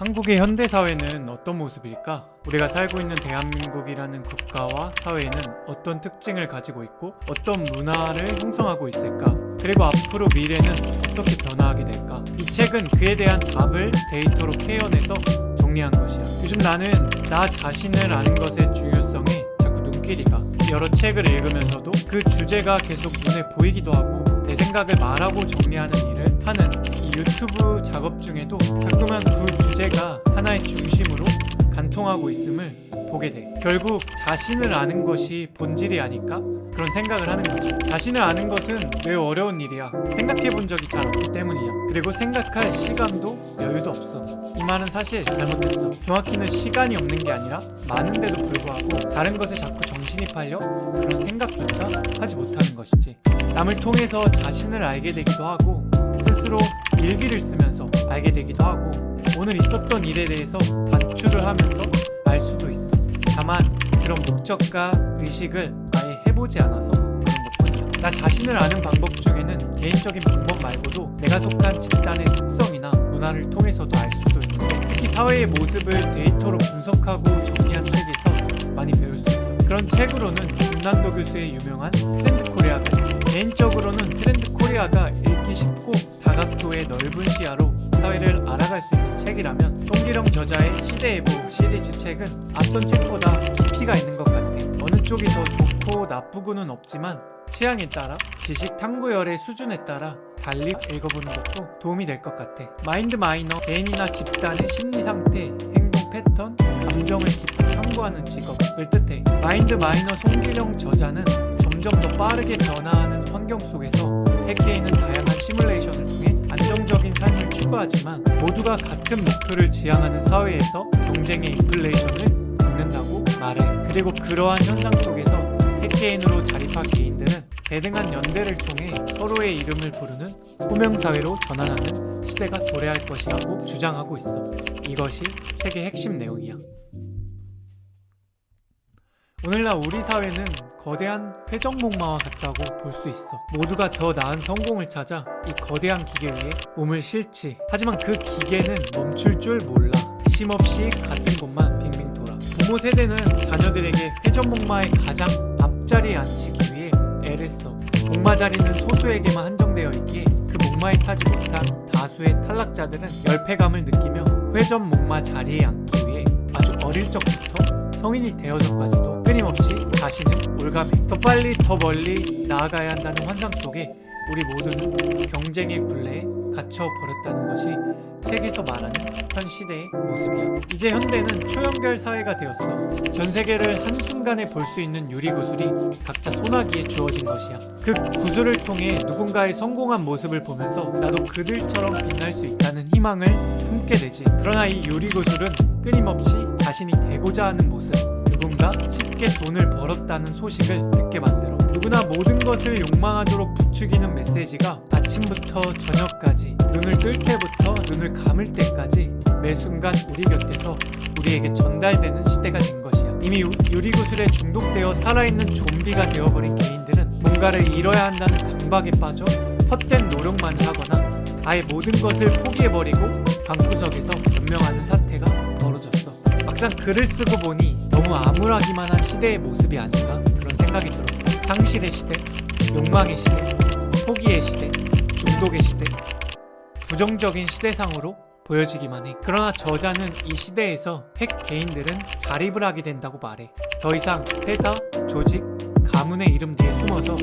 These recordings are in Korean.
한국의 현대사회는 어떤 모습일까? 우리가 살고 있는 대한민국이라는 국가와 사회는 어떤 특징을 가지고 있고 어떤 문화를 형성하고 있을까? 그리고 앞으로 미래는 어떻게 변화하게 될까? 이 책은 그에 대한 답을 데이터로 캐어내서 정리한 것이야. 요즘 나는 나 자신을 아는 것의 중요성에 자꾸 눈길이 가. 여러 책을 읽으면서도 그 주제가 계속 눈에 보이기도 하고 내 생각을 말하고 정리하는 일을 하는 이 유튜브 작업 중에도 자꾸만 그 주제가 하나의 중심으로 간통하고 있음을 보게 돼. 결국 자신을 아는 것이 본질이 아닐까? 그런 생각을 하는 거지. 자신을 아는 것은 매우 어려운 일이야. 생각해 본 적이 잘 없기 때문이야. 그리고 생각할 시간도 여유도 없어. 이 말은 사실 잘못됐어. 정확히는 시간이 없는 게 아니라 많은데도 불구하고 다른 것에 자꾸 정신이 팔려 그런 생각조차 하지 못하는 것이지. 남을 통해서 자신을 알게 되기도 하고 스스로 일기를 쓰면서 알게 되기도 하고 오늘 있었던 일에 대해서 반추를 하면서 알 수도 있어. 다만 그런 목적과 의식을 아예 해보지 않아서 그런 것뿐이야. 나 자신을 아는 방법 중에는 개인적인 방법 말고도 내가 속한 집단의 특성이나 문화를 통해서도 알 수도 있는데 특히 사회의 모습을 데이터로 분석하고 정리한 책에서 많이 배울 수 있어. 그런 책으로는 김난도 교수의 유명한 트렌드 코리아가 있어. 개인적으로는 트렌드 코리아가 읽기 쉽고 다각도의 넓은 시야로 사회를 알아갈 수 있는 책이라면 송기령 저자의 시대예보 시리즈 책은 앞선 책보다 깊이가 있는 것 같아. 어느 쪽이 더 좋고 나쁘고는 없지만 취향에 따라 지식 탐구열의 수준에 따라 달리 읽어보는 것도 도움이 될 것 같아. 마인드 마이너, 개인이나 집단의 심리 상태, 행동 패턴, 감정을 깊이 탐구하는 직업을 뜻해. 마인드 마이너 송기령 저자는 점점 더 빠르게 변화하는 환경 속에서 해케이는 다양한 시뮬레이션을 통해 안정적인 삶을 추구하지만 모두가 같은 목표를 지향하는 사회에서 경쟁의 인플레이션을 겪는다고 말해. 그리고 그러한 현상 속에서 해케인으로 자립한 개인들은 대등한 연대를 통해 서로의 이름을 부르는 호명사회로 전환하는 시대가 도래할 것이라고 주장하고 있어. 이것이 책의 핵심 내용이야. 오늘날 우리 사회는 거대한 회전목마와 같다고 볼 수 있어. 모두가 더 나은 성공을 찾아 이 거대한 기계 위에 몸을 실지. 하지만 그 기계는 멈출 줄 몰라. 쉼없이 같은 곳만 빙빙 돌아. 부모 세대는 자녀들에게 회전목마의 가장 앞자리에 앉히기 위해 애를 써. 목마 자리는 소수에게만 한정되어 있기에 그 목마에 타지 못한 다수의 탈락자들은 열패감을 느끼며 회전목마 자리에 앉기 위해 아주 어릴 적부터 성인이 되어서까지도 끊임없이 자신을 올가매. 더 빨리 더 멀리 나아가야 한다는 환상 속에 우리 모두는 경쟁의 굴레에 갇혀버렸다는 것이 책에서 말하는 현 시대의 모습이야. 이제 현대는 초연결 사회가 되었어. 전 세계를 한순간에 볼 수 있는 유리구슬이 각자 소나기에 주어진 것이야. 그 구슬을 통해 누군가의 성공한 모습을 보면서 나도 그들처럼 빛날 수 있다는 희망을 품게 되지. 그러나 이 유리구슬은 끊임없이 자신이 되고자 하는 모습, 누군가 쉽게 돈을 벌었다는 소식을 듣게 만들어. 누구나 모든 것을 욕망하도록 부추기는 메시지가 아침부터 저녁까지, 눈을 뜰 때부터 눈을 감을 때까지 매 순간 우리 곁에서 우리에게 전달되는 시대가 된 것이야. 이미 유리구슬에 중독되어 살아있는 좀비가 되어버린 개인들은 뭔가를 잃어야 한다는 강박에 빠져 헛된 노력만을 하거나 아예 모든 것을 포기해버리고 방구석에서 변명하는 사태가 벌어졌어. 막상 글을 쓰고 보니 너무 암울하기만 한 시대의 모습이 아닌가 그런 생각이 들었어. 상실의 시대, 욕망의 시대, 포기의 시대, 중독의 시대, 부정적인 시대상으로 보여지기만 해. 그러나 저자는 이 시대에서 핵 개인들은 자립을 하게 된다고 말해. 더 이상 회사, 조직, 가문의 이름 뒤에 숨어서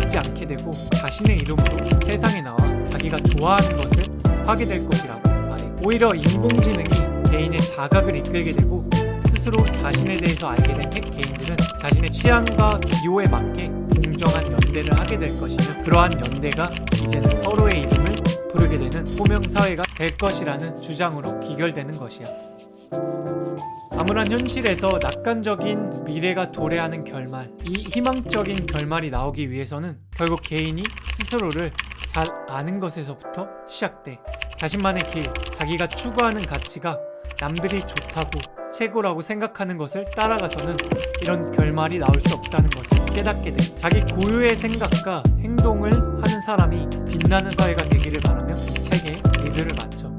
있지 않게 되고 자신의 이름으로 세상에 나와 자기가 좋아하는 것을 하게 될 것이라고 말해. 오히려 인공지능이 개인의 자각을 이끌게 되고 스스로 자신에 대해서 알게 된 핵 개인들은 자신의 취향과 기호에 맞게 공정한 연대를 하게 될 것이며 그러한 연대가 이제는 서로의 이름을 부르게 되는 호명사회가 될 것이라는 주장으로 귀결되는 것이야. 암울한 현실에서 낙관적인 미래가 도래하는 결말, 이 희망적인 결말이 나오기 위해서는 결국 개인이 스스로를 잘 아는 것에서부터 시작돼. 자신만의 길, 자기가 추구하는 가치가 남들이 좋다고 최고라고 생각하는 것을 따라가서는 이런 결말이 나올 수 없다는 것을 깨닫게 돼. 자기 고유의 생각과 행동을 하는 사람이 빛나는 사회가 되기를 바라며 이 책에 리드를 맞춰.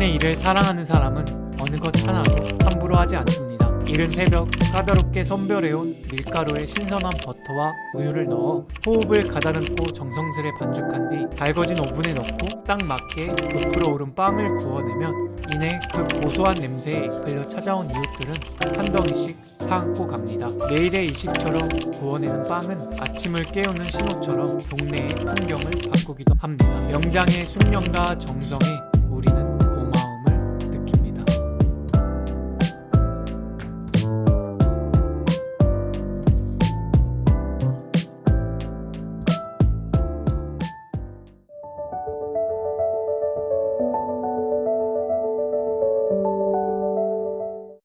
자신의 일을 사랑하는 사람은 어느 것 하나도 함부로 하지 않습니다. 이른 새벽 까다롭게 선별해온 밀가루에 신선한 버터와 우유를 넣어 호흡을 가다듬고 정성스레 반죽한 뒤 달궈진 오븐에 넣고 딱 맞게 부풀어 오른 빵을 구워내면 이내 그 고소한 냄새에 이끌려 찾아온 이웃들은 한 덩이씩 사안고 갑니다. 매일의 이식처럼 구워내는 빵은 아침을 깨우는 신호처럼 동네의 풍경을 바꾸기도 합니다. 명장의 숙련과 정성에